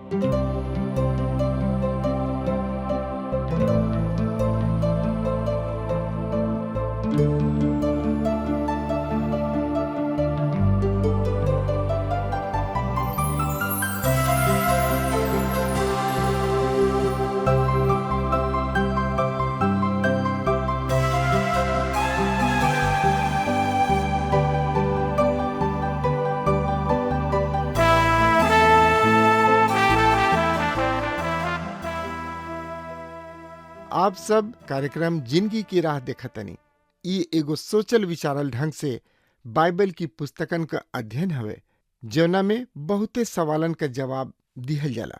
आप सब कार्यक्रम जिंदगी की राह देखतनी। ई एगो सोचल विचारल ढंग से बाइबल की पुस्तकन का अध्ययन हवे, जौना में बहुते सवालन का जवाब दिहल जाला,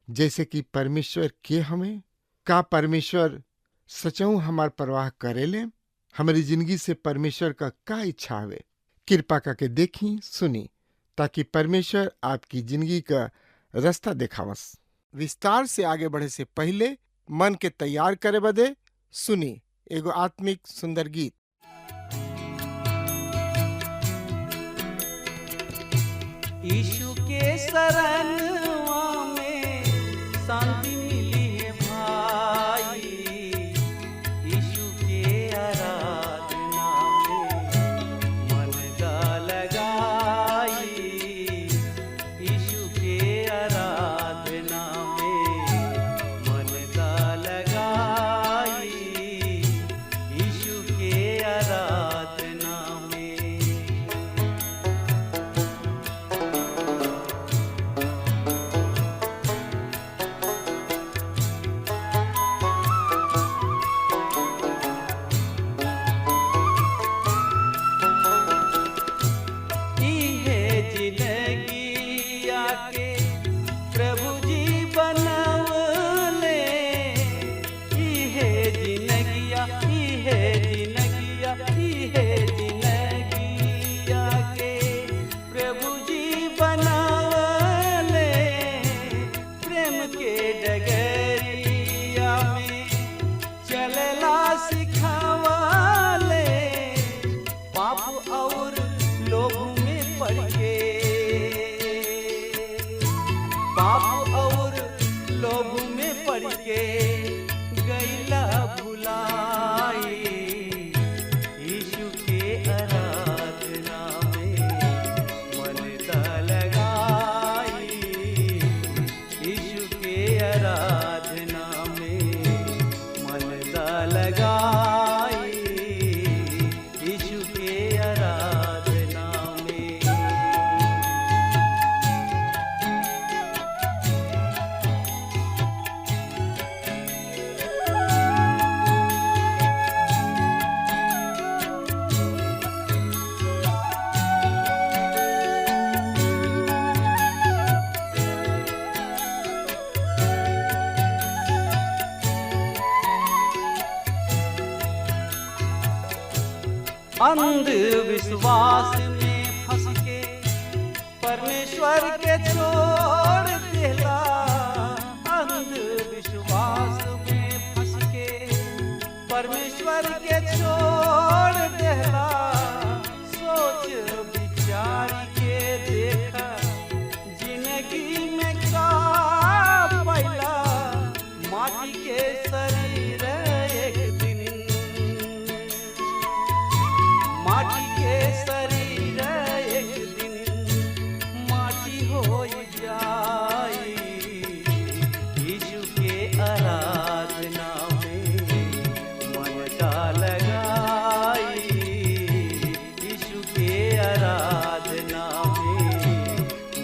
जैसे कि परमेश्वर के हमें, का परमेश्वर सचऊ हमार परवाह करेले, हमारी जिंदगी से परमेश्वर का इच्छा हवे। कृपा करके देखी सुनी, ताकि परमेश्वर आपकी जिंदगी का रास्ता देखावस। विस्तार से आगे बढ़े से पहले मन के तैयार करे बदे सुनी एगो आत्मिक सुंदर गीत। यीशु के शरणवा में शांति मिली है भाई, यीशु के आराधना में मन दा लगाई, यीशु के आराधना में मन दा लगाई, यीशु के आराधना में। अंधविश्वास में फंस के परमेश्वर के छोड़ देला, अंधविश्वास में फंस के परमेश्वर के छोड़ देला। सोच विचार के देखा जिंदगी में का पैला, माटी के शरीर एक दिन माटी के शरीर एक दिन माटी हो जाई, यीशु के आराधना में मन का लगाई, यीशु के आराधना में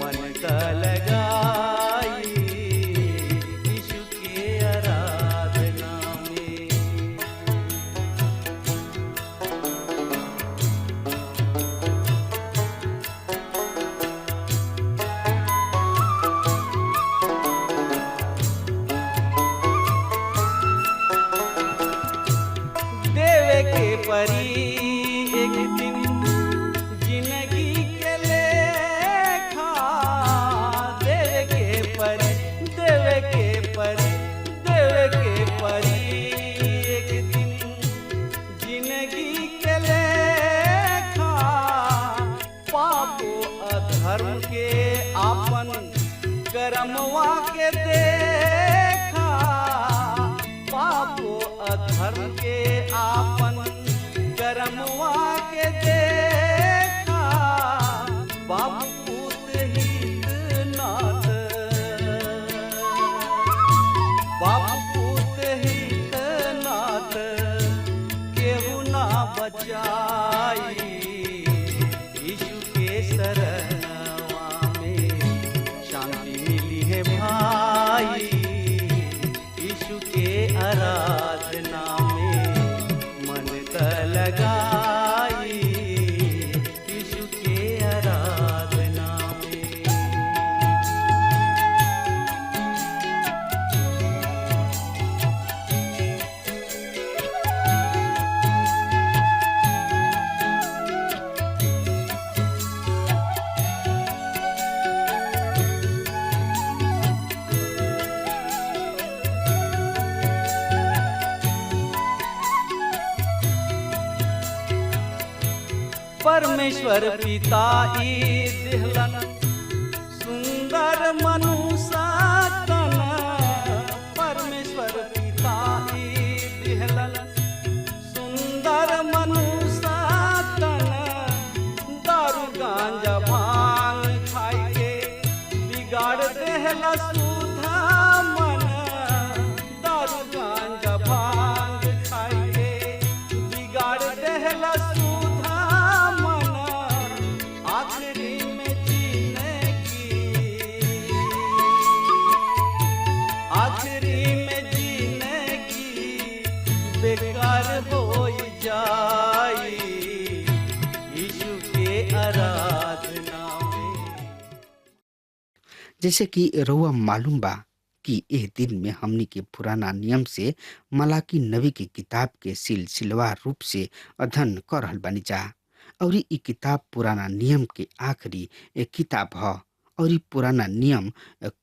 मन का लगाई, यीशु के आराधना में। के परी एक दिन जिंदगी के लेखा, करमवा के देखा पापो अधर्म के आपन करमवा के देखा बाप पूत हित नाथ बाप पूत हित नाथ केहू ना बचाई यीशु के शरणवा में शांति मिली है भाई यीशु के आराधना में मन त लगाई यीशु के आराधना में। परमेश्वर पिता ई दिहलन सुंदर मनुष्य तन परमेश्वर पिता ई दिहलन सुंदर मनुष्य तन दारू गांजा भांग खाई के बिगाड़ देहला सुधा मन दारू गांजा भांग खाई के बिगाड़ देहला सुधा मन आखिरी में जीने की आखिरी में जीने की बेकार हो जाई यीशु के आराधना में। जैसे कि रउआ मालूम बा कि एह दिन में हमनी के पुराना नियम से मलाकी नबी की किताब के सिलसिलेवार रूप से अध्ययन कर रहल बानी जा और ई किताब पुराना नियम के आखिरी एक किताब ह और ई पुराना नियम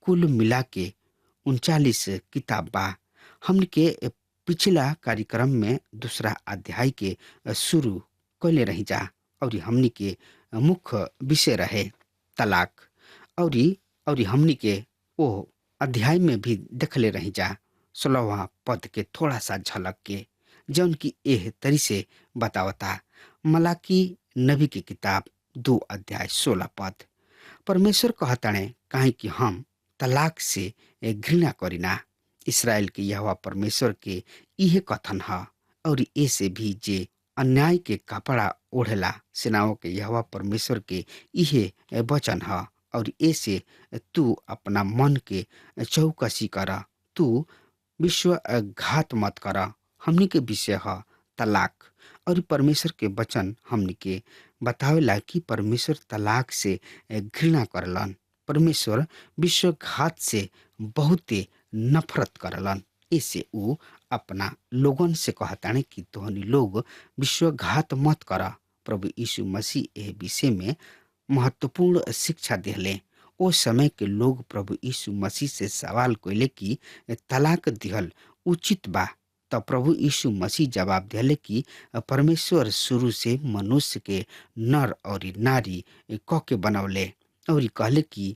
कुल मिला के 39 किताब बा। हमनी के पिछला कार्यक्रम में दूसरा अध्याय के शुरू कैले रही जा और हमनी के मुख्य विषय रहे तलाक और हमनी के ओ अध्याय में भी देखले रही जा 16वां पद के थोड़ा सा झलक के जौन की एह तरी से बतावता। मलाकी नबी की किताब 2 अध्याय 16 पद। परमेश्वर कहताणे काहे कि हम तलाक से घृणा करीना। इसराइल के यहोवा परमेश्वर के इहे कथन ह और ऐसे भी जे अन्याय के कपड़ा ओढ़ेला सेनाओं के यहोवा परमेश्वर के इहे वचन ह और ऐसे तू अपना मन के चौकसी कर तू विश्वासघात मत कर। हमनी के विषय ह तलाक और परमेश्वर के वचन हमनी के बतावेला कि परमेश्वर तलाक से घृणा करलन। परमेश्वर विश्वासघात से बहुते नफरत करलन। ऐसे ऊ अपना लोगन से कहताने कि तोहनी लोग विश्वासघात मत कर। प्रभु यीशु मसीह एह विषय में महत्वपूर्ण शिक्षा दिले। ओ समय के लोग प्रभु यीशु मसीह से सवाल कइले कि तलाक दिहल उचित बा। तब प्रभु यीशु मसीह जवाब दिले कि परमेश्वर शुरू से मनुष्य के नर और नारी क के बनौले और कहले कि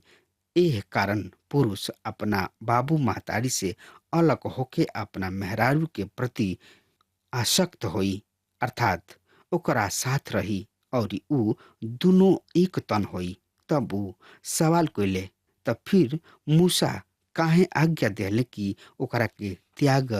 एह कारण पुरुष अपना बाबू महतारी से अलग होके अपना मेहरारू के प्रति आसक्त होई अर्थात ओकरा साथ रही और ऊ दोनों एक तन होई। तब ऊ सवाल कइले तब फिर मूसा काहे आज्ञा दिले कि ओकरा के त्याग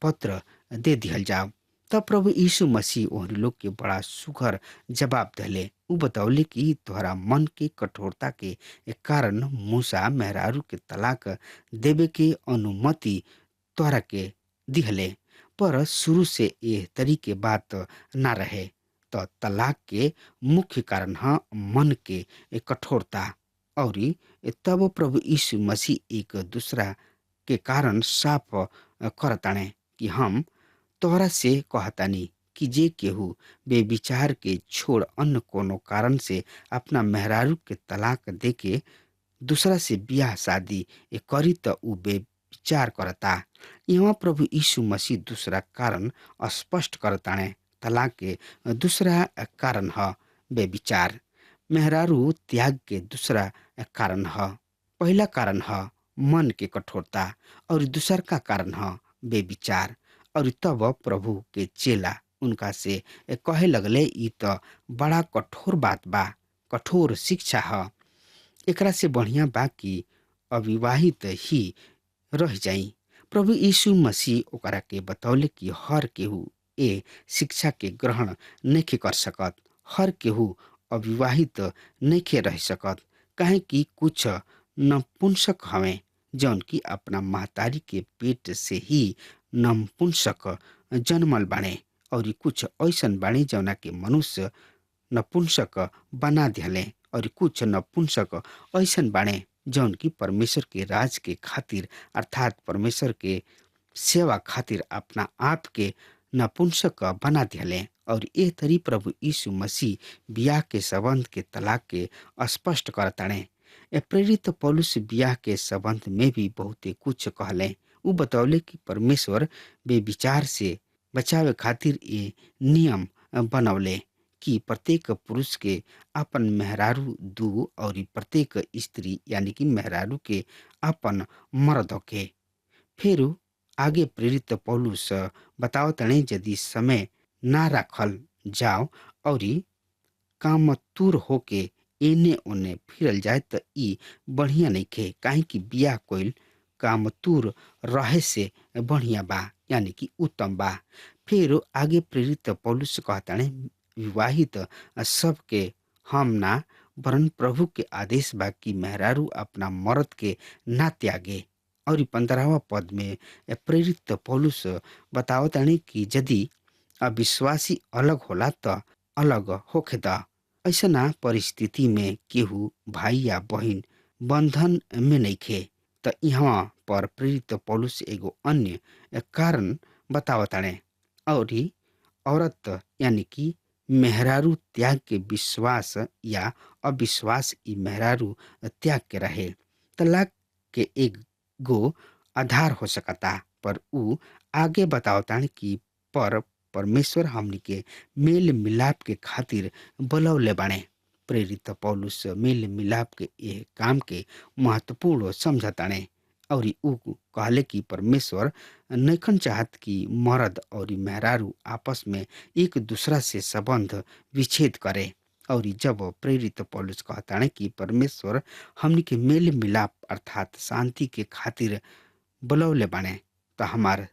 पत्र दे दिहल जाओ। तब प्रभु यीशु मसीह ओहनी लोग के बड़ा सुघर जवाब दिले। ऊ बतौले कि तोहरा मन के कठोरता के कारण मूसा मेहरारू के तलाक देवे के अनुमति तोहरा के दिहले, पर शुरू से यह तरीके बात ना रहे। तो तलाक के मुख्य कारण है मन के कठोरता और तब प्रभु यीशु मसीह एक दूसरा के कारण साफ करताने कि हम तोहरा से कहतानी कि जे केहू बेविचार के छोड़ अन्य कोनो कारण से अपना मेहरारू के तलाक दे के दूसरा से ब्याह शादी करी तो ऊ बेविचार करता। यहाँ प्रभु यीशु मसीह दूसरा कारण स्पष्ट करताने। तलाक के दूसरा कारण है बेविचार। मेहरारू त्याग के दूसरा कारण है पहला कारण है मन के कठोरता और दूसर का कारण है बेविचार। और तब प्रभु के चेला उनका से कहे लगले ई तो बड़ा कठोर बात बा, कठोर शिक्षा है। एकरा से बढ़िया बा कि अविवाहित ही रह जाई। प्रभु यीशु मसीह ओकरा के बतौले कि हर केहू ए शिक्षा के ग्रहण नहीं कर सकत। हर केहू अविवाहित नहीं रह सकत, काहे कि कुछ नपुंसक हवे जौन की अपना महतारी के पेट से ही नपुंसक जन्मल बाणे, और कुछ ऐसन बाणे जौना के मनुष्य नपुंसक बना दिले, और कुछ नपुंसक ऐसन बाणे जौन की परमेश्वर के राज के खातिर अर्थात परमेश्वर के सेवा खातिर अपना आप के नपुंसक बना दिले। और ए तरी प्रभु यीशु मसीह बियाह के संबंध के तलाक के स्पष्ट करताणे। प्रेरित पौलुस बियाह के संबंध में भी बहुते कुछ कहले। उ बतौले कि परमेश्वर बेविचार से बचावे खातिर ये नियम बनौले कि प्रत्येक पुरुष के अपन मेहरारू दू और प्रत्येक स्त्री यानी कि मेहरारू के अपन मर्द के। फिर आगे प्रेरित पौलुस बताओ तणे यदि समय ना रखल जाओ और कामतुर होके एने ओने फिरल जाए तो ई बढ़िया नहीं खे, काहे कि बियाह कोइल कामतुर रहे से बढ़िया बा यानी कि उत्तम बा। फिर आगे प्रेरित पौलुस कहताने विवाहित सबके हम ना वरन प्रभु के आदेश बा कि मेहरारू अपना मर्द के ना त्यागे। और 15वां पद में प्रेरित पौलुस बताओ ताने कि यदि अविश्वासी अलग होला तो अलग होखे दा। ऐसा परिस्थिति में केहू भाई या बहन बंधन में नहीं खे। तो यहाँ पर प्रेरित पौलुस एगो अन्य कारण बतावताणे और औरत यानी कि मेहरारू त्याग के विश्वास या अविश्वास ई मेहरारू त्याग के रहे। तलाक के एक गो आधार हो सकता, पर उ आगे बतावताणे कि पर परमेश्वर हमनी के मेल मिलाप के खातिर बुलौले बाणे। प्रेरित पौलुस मेल मिलाप के ये काम के महत्वपूर्ण समझताणे और उ कहले कि परमेश्वर नैखन चाहत कि मर्द और मेहरारू आपस में एक दूसरा से संबंध विच्छेद करे। और जब प्रेरित पौलुस कहताणे कि परमेश्वर हमनी के मेल मिलाप अर्थात शांति के खातिर बुलौले बाणे, तो हमार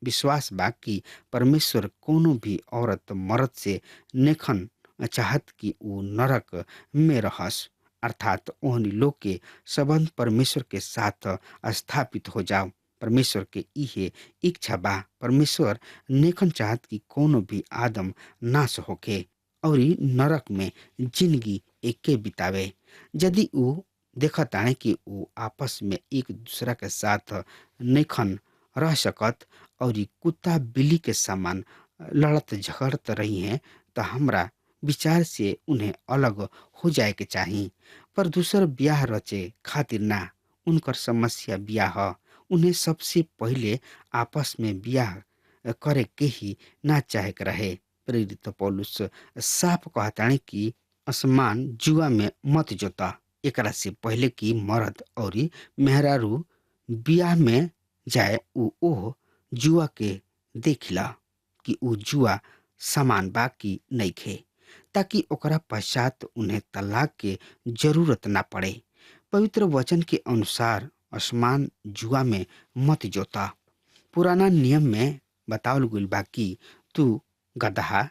विश्वास बा कि परमेश्वर कोनो भी औरत मर्द से नेखन चाहत कि उ नरक में रहस, अर्थात ओहनी लोग के संबंध परमेश्वर के साथ स्थापित हो जाओ। परमेश्वर के इहे इच्छा बा। परमेश्वर नेखन चाहत कि कोनो भी आदम नाश होके और नरक में जिंदगी एके बितावे। यदि उ देखताणे कि उ आपस में एक दूसरा के साथ नेखन रह सकत और कुत्ता बिल्ली के समान लड़त झगड़त रही हैं, तो हमरा विचार से उन्हें अलग हो जाए के चाहिए। पर दूसर ब्याह रचे खातिर ना, उनकर समस्या ब्याह उन्हें सबसे पहले आपस में ब्याह करे के ही ना चाहे के रहे। प्रेरित पौलुस साफ कहताणे कि असमान जुआ में मत जोता, एकरा से पहले कि मर्द और मेहरारू ब्याह में जाए उ ओह जुआ के देखिला कि उ जुआ समान बा कि नहीं खे, ताकि ओकरा पश्चात उन्हें तलाक के जरूरत ना पड़े। पवित्र वचन के अनुसार असमान जुआ में मत जोता। पुराना नियम में बतावल गइल बा कि तू गदहा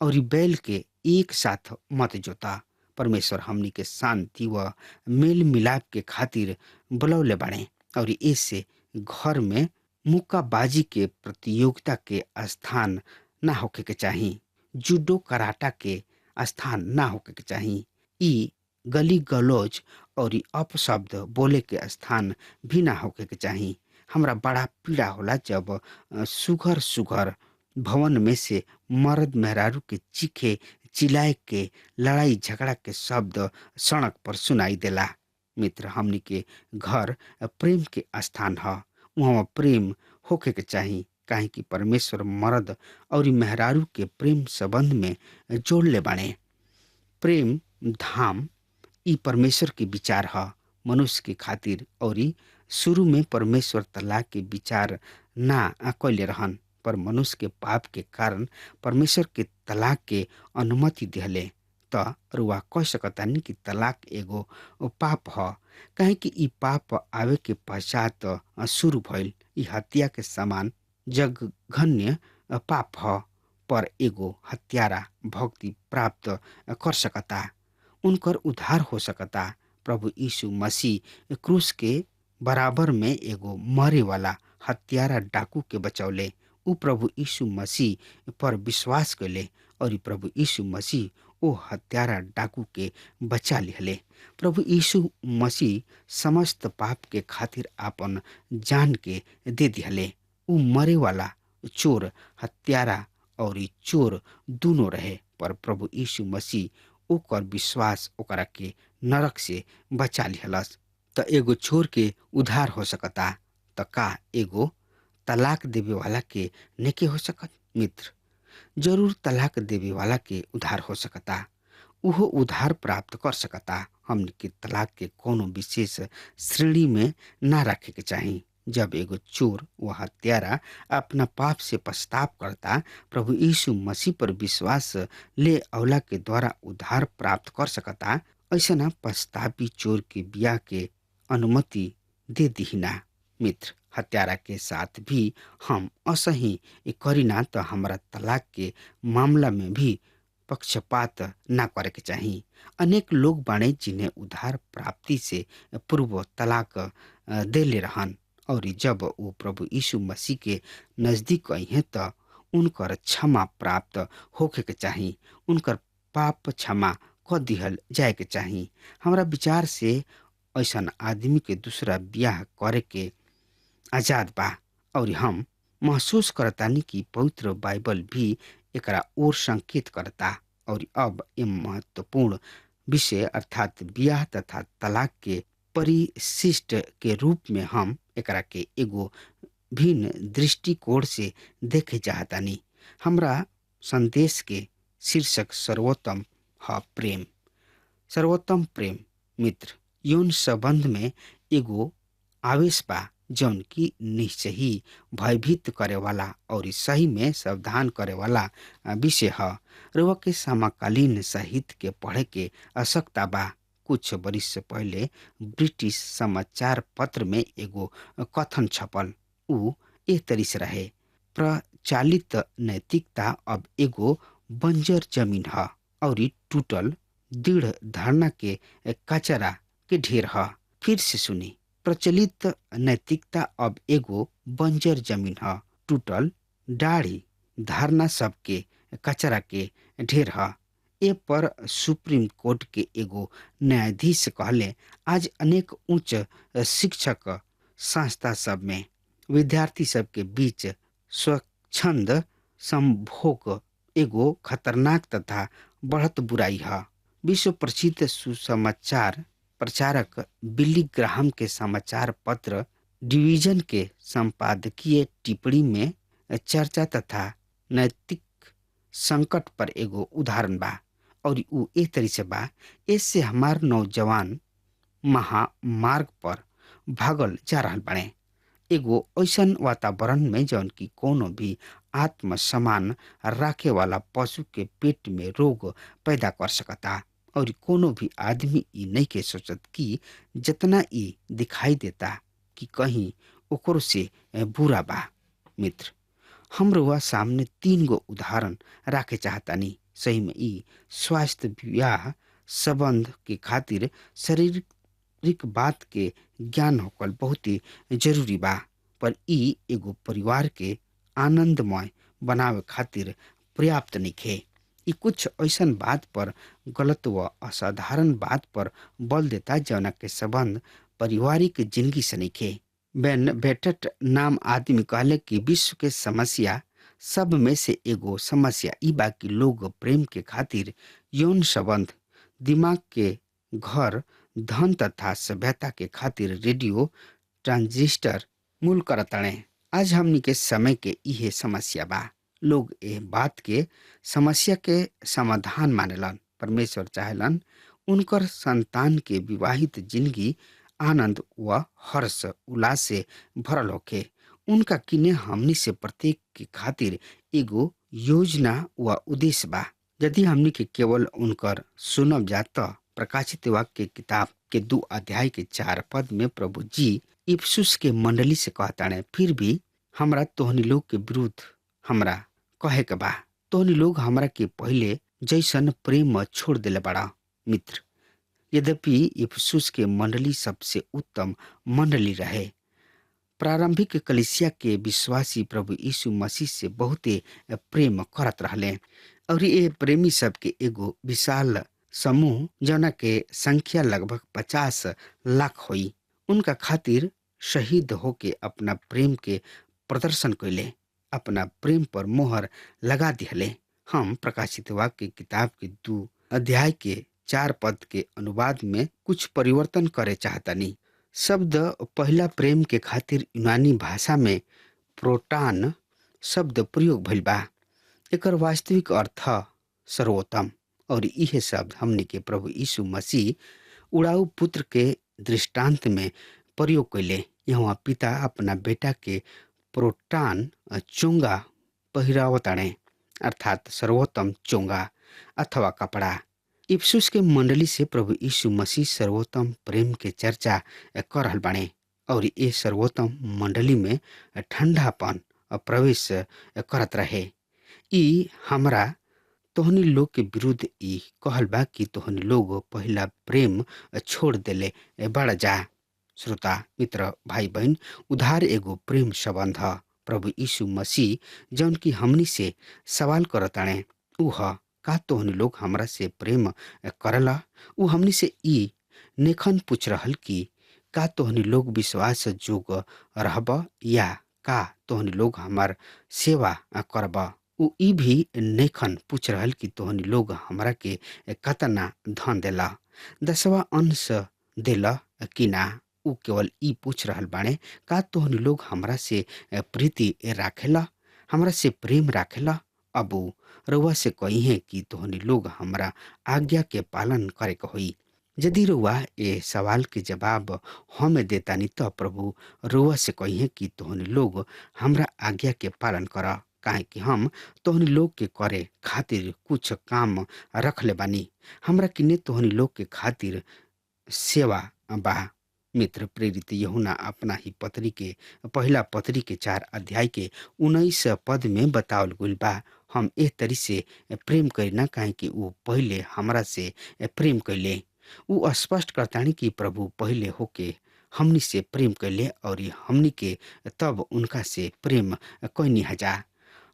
और बैल के एक साथ मत जोता। परमेश्वर हमनी के शांति व मेल मिलाप के खातिर बुलौले बाणे और इससे घर में मुक्काबाजी के प्रतियोगिता के स्थान ना होके के चाहिए, जूडो कराटा के स्थान ना होके के चाहिए, ई गली गलौज और अपशब्द बोले के स्थान भी ना होके के चाहिए। हमरा बड़ा पीड़ा होला जब सुघर सुघर भवन में से मर्द मेहरारू के चीखे चिल्लाए के लड़ाई झगड़ा के शब्द सड़क पर सुनाई देला। मित्र, हमनी के घर प्रेम के स्थान है, वहाँ प्रेम होके के चाहिए, काहे कि परमेश्वर मर्द और मेहरारू के प्रेम संबंध में जोड़ ले बाणे। प्रेम धाम ई परमेश्वर के विचार है। मनुष्य के खातिर। और शुरू में परमेश्वर तलाक के विचार ना कैले रहन, पर मनुष्य के पाप के कारण परमेश्वर के तलाक के अनुमति दिहले। त रुआ कह सकतानी कि तलाक एगो पाप ह, काहे कि ई पाप आवे के पश्चात शुरू भइल। ई हत्या के समान जघन्य पाप ह, पर एगो हत्यारा भक्ति प्राप्त कर सकता, उनकर उद्धार हो सकता। प्रभु यीशु मसीह क्रूस के बराबर में एगो मरे वाला हत्यारा डाकू के बचौले। उ प्रभु यीशु मसीह पर विश्वास कैले और प्रभु यीशु मसीह ओ हत्यारा डाकू के बचा लिहले। प्रभु यीशु मसीह समस्त पाप के खातिर आपन जान के दे दिहले। उ मरे वाला चोर, हत्यारा और चोर दोनों रहे, पर प्रभु यीशु मसीह ओकर विश्वास ओकरा के नरक से बचा लिहलस। त एगो चोर के उद्धार हो सकता, त का एगो तलाक देवे वाला के नेके हो सकत? मित्र, जरूर तलाक देवे वाला के उद्धार हो सकता, उहो उद्धार प्राप्त कर सकता। हमने के तलाक के कोनो विशेष श्रेणी में ना रखे के चाही। जब एगो चोर व हत्यारा अपना पाप से पछताप करता, प्रभु यीशु मसीह पर विश्वास ले अवला के द्वारा उद्धार प्राप्त कर सकता। ऐसा पछतापी चोर के बियाह के अनुमति दे दीना। मित्र, हत्यारा के साथ भी हम असही करीना तो हमारा तलाक के मामला में भी पक्षपात ना करे के चाही। अनेक लोग बाणे जिन्हें उद्धार प्राप्ति से पूर्व तलाक देले रहन, और जब वो प्रभु यीशु मसीह के नजदीक आई हैं तो उनकर क्षमा प्राप्त होके के चाही, उनकर पाप क्षमा क दिहल जाए के चाही। हमारा विचार से ऐसा आदमी के दूसरा ब्याह करे के आजाद बा, और हम महसूस करतानी कि पवित्र बाइबल भी एकरा ओर संकेत करता। और अब ये महत्वपूर्ण विषय अर्थात ब्याह तथा तलाक के परिशिष्ट के रूप में हम एकरा के एगो भिन्न दृष्टिकोण से देखे चाहतानी। हमरा संदेश के शीर्षक सर्वोत्तम है प्रेम। सर्वोत्तम प्रेम। मित्र, यौन संबंध में एगो आवेश बा जौन की निश्चय ही भयभीत करे वाला और सही में सावधान करे वाला विषय है। रउआ के समकालीन साहित्य के पढ़े के आवश्यकता बा। कुछ वर्ष पहले ब्रिटिश समाचार पत्र में एगो कथन छपल। उ एक तरी से रहे, प्रचालित नैतिकता अब एगो बंजर जमीन है और टूटल दृढ़ धारणा के कचरा के ढेर है। फिर से सुनी, प्रचलित नैतिकता अब एगो बंजर जमीन है, टूटल दाढ़ी धारणा सबके कचरा के ढेर है। ए पर सुप्रीम कोर्ट के एगो न्यायाधीश कहले, आज अनेक उच्च शिक्षक संस्था सब में विद्यार्थी सब के बीच स्वच्छंद संभोग एगो खतरनाक तथा बढ़त बुराई है। विश्व प्रसिद्ध सुसमाचार प्रचारक बिली ग्राहम के समाचार पत्र डिवीजन के संपादकीय टिप्पणी में चर्चा तथा नैतिक संकट पर एगो उदाहरण बा, और उ एक तरी से बा, इससे हमार नौजवान महामार्ग पर भागल जा रहल बाड़े। एगो ऐसन वातावरण में जौन की कोनो भी आत्म समान राखे वाला पशु के पेट में रोग पैदा कर सकता, और कोनो भी आदमी ई नहीं के सोचत कि जितना ई दिखाई देता कि कहीं ओकरो से बुरा बा। मित्र, हम रुआ सामने 3 गो उदाहरण राखे चाहतानी। सही में ई स्वास्थ्य विवाह संबंध के खातिर शारीरिक बात के ज्ञान होकल बहुत ही जरूरी बा, पर ई एगो परिवार के आनंदमय बनावे खातिर पर्याप्त नइखे। ई कुछ ऐसन बात पर गलत व असाधारण बात पर बल देता जौना के संबंध पारिवारिक जिंदगी से नइखे। बेन बेटेट नाम आदमी कहले कि विश्व के समस्या सब में से एगो समस्या ई बा कि लोग प्रेम के खातिर यौन संबंध, दिमाग के घर, धन तथा सभ्यता के खातिर रेडियो ट्रांजिस्टर मूल करताड़े। आज हमनी के समय के इहे समस्या बा। लोग ए बात के समस्या के समाधान मानेलन। परमेश्वर चाहेलन उनकर संतान के विवाहित जिंदगी आनंद व हर्ष उल्लास से भरल होके। उनका किने हमनी से प्रत्येक के खातिर एगो योजना व उद्देश्य बा। यदि हमनी के केवल उनकर सुनब जा त प्रकाशित वाक्य किताब के 2 अध्याय के 4 पद में प्रभु जी इफिसुस के मंडली से कहताने, फिर भी हमरा तोहनी लोग के विरुद्ध हमरा कहे के बा, तोहनी लोग हमरा के पहले जैसन प्रेम छोड़ देले बड़ा। मित्र, यद्यपि इफिसुस के मंडली सबसे उत्तम मंडली रहे, प्रारंभिक कलीसिया के विश्वासी प्रभु यीशु मसीह से बहुते प्रेम करत रहले और ये प्रेमी सब के एगो विशाल समूह जना के संख्या लगभग 50 लाख हुई, उनका खातिर शहीद होके अपना प्रेम के प्रदर्शन कैले, अपना प्रेम पर मोहर लगा दिहले। हम प्रकाशित वाक्य किताब के 2 अध्याय के 4 पद के अनुवाद में कुछ परिवर्तन करे चाहतनी। शब्द पहला प्रेम के खातिर यूनानी भाषा में प्रोटान शब्द प्रयोग भइल बा। एकर वास्तविक अर्थ सर्वोत्तम, और यह शब्द हमने के प्रभु यीशु मसीह उड़ाऊ पुत्र के दृष्टांत में प्रयोग कैले। यहाँ पिता अपना बेटा के प्रोटान चोंगा पहिरावताणे, अर्थात सर्वोत्तम चोंगा अथवा कपड़ा। इफिसुस के मंडली से प्रभु यीशु मसीह सर्वोत्तम प्रेम के चर्चा कर रहल बाणे और ये सर्वोत्तम मंडली में ठंडापन प्रवेश करत रहे। ई हमरा तोहनी लोग के विरुद्ध ई कहल बा कि तोहनी लोग पहला प्रेम छोड़ देले बढ़ जा। श्रोता मित्र भाई बहन, उधार एगो प्रेम संबंध ह। प्रभु यीशु मसीह जौन की हमनी से सवाल करताणे ऊ ह, का तोहनी लोग हमरा से प्रेम करला? ऊ हमनी से ई नेखन पूछ रहल कि का तोहनी लोग विश्वास जोग रहब या का तोहनी लोग हमार सेवा करब? ऊ ई भी नेखन पूछ रहल कि तोहनी लोग हमरा के कतना धन देला, 10वां अंश देला कि ना। ऊ केवल ई पूछ रहल बाणे, का तोहनी लोग हमरा से प्रीति राखेला, हमरा से प्रेम राखेला? अब ऊ रउआ से कही है कि तोहनी लोग हमरा आज्ञा के पालन करे के होई। यदि रउआ ये सवाल के जवाब हमें देतानी तो प्रभु रउआ से कही है कि तोहनी लोग हमरा आज्ञा के पालन कर, काहे कि हम तोहनी लोग के करे खातिर कुछ काम रख ले बानी। हमरा किने तोहनी लोग के खातिर सेवा बा। मित्र, प्रेरित यूहन्ना अपना ही पत्री के पहला पत्री के 4 अध्याय के 19 पद में बतावल गइल बा, हम एह तरी से प्रेम करीना काहे कि ऊ पहले हमरा से प्रेम कैले। ऊ स्पष्ट करतानी कि प्रभु पहले होके हमनी से प्रेम कैले और हमनी के तब उनका से प्रेम कैनी हजा।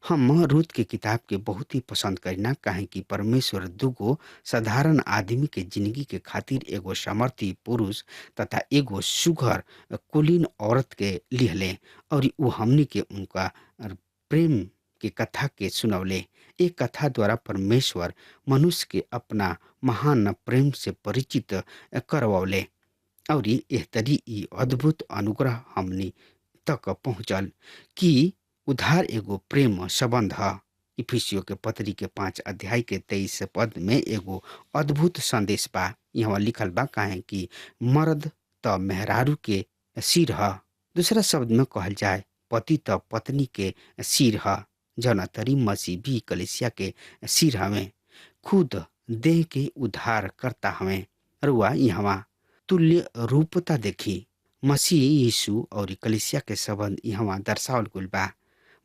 हम रूत के किताब के बहुत ही पसंद करीना काहे कि परमेश्वर दुगो साधारण आदमी के जिंदगी के खातिर एगो सामर्थी पुरुष तथा एगो सुघर कुलीन औरत के लिहले और ऊ हमनी के उनका प्रेम के कथा के सुनवले। एक कथा द्वारा परमेश्वर मनुष्य के अपना महान प्रेम से परिचित करवले और एह तरी ई अद्भुत अनुग्रह हमनी तक पहुँचल कि उधार एगो प्रेम संबंध ह। इफिसियों के पत्री के 5 अध्याय के 23 पद में एगो अद्भुत संदेश बा। यहाँ लिखल बा, काहे कि मर्द त मेहरारू के सिर ह। दूसरा शब्द में कहल जाए, पति त पत्नी के सिर ह। जौना तरी मसीह भी कलीसिया के सिर हवे, खुद देह के उद्धार करता हवे। रुआ यहाँ तुल्य रूपता देखी। मसीह यीशु और कलीसिया के संबंध यहाँ दर्शावल गइल बा।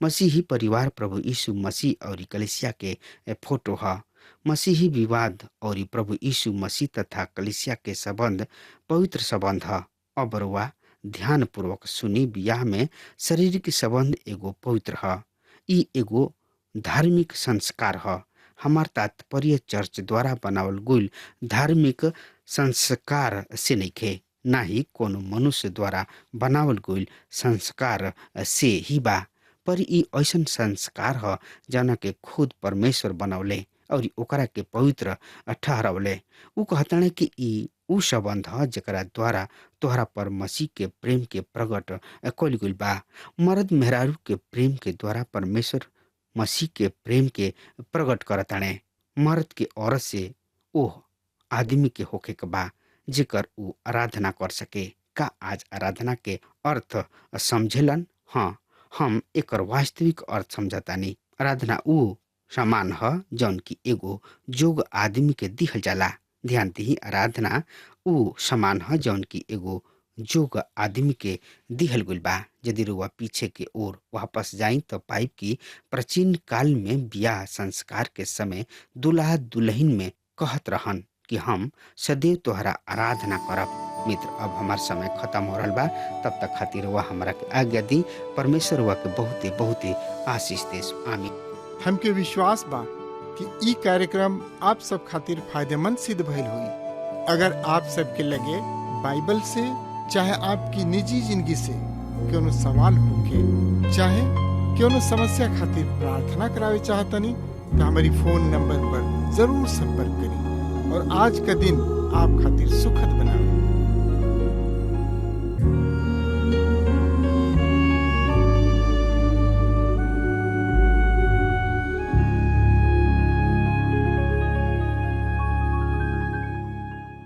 मसीही परिवार प्रभु यीशु मसीह और कलीसिया के फोटो ह। मसीही विवाद और प्रभु यीशु मसीह तथा कलीसिया के संबंध पवित्र संबंध ह। अब रुआ ध्यान पूर्वक सुनी, बियाह में शारीरिक संबंध एगो पवित्र ह। ई एगो धार्मिक संस्कार ह। हमार तात्पर्य चर्च द्वारा बनावल गइल धार्मिक संस्कार से नइखे, ना ही कोनो मनुष्य द्वारा बनावल गइल संस्कार से ही बा, पर ई ऐसन संस्कार ह जना के खुद परमेश्वर बनौले और ओकरा के पवित्र ठहरावले। ऊ कहताने कि ई ऊ संबंध ह जेकरा द्वारा तोहरा पर मसीह के प्रेम के प्रकट कइल गइल बा। मर्द मेहरारू के प्रेम के द्वारा परमेश्वर मसीह के प्रेम के प्रकट करताने। मर्द के औरत से ओह आदमी के होखे के बा जेकर ऊ आराधना कर सके। का आज आराधना के अर्थ समझेलन? हाँ, हम एकर वास्तविक अर्थ समझतानी। आराधना ऊ सामान ह जौन की एगो जोग आदमी के दिहल जाला। ध्यान दी, आराधना ऊ सामान ह जौन की एगो जोग आदमी के दिहल गइल बा। यदि रुआ पीछे के ओर वापस जाई तो पाइप की प्राचीन काल में ब्याह संस्कार के समय दुल्हा दुल्हन में कहत रहन कि हम सदैव तोहरा आराधना करब। मित्र, अब हमार समय खत्म हो रहा बा। तब तक खातिर वह हमरा के आज्ञा दी। परमेश्वर वह के बहुते बहुते आशीष देस। आमीन। हमके विश्वास बा कि ई कार्यक्रम आप सब खातिर फायदेमंद सिद्ध भइल होई। अगर आप सबके लगे बाइबल से चाहे आपकी निजी जिंदगी से कोनो सवाल होके चाहे कोनो समस्या खातिर प्रार्थना करावे चाहतनी तो हमारी फोन नंबर पर जरूर संपर्क करें और आज का दिन आप खातिर सुखद बनावे।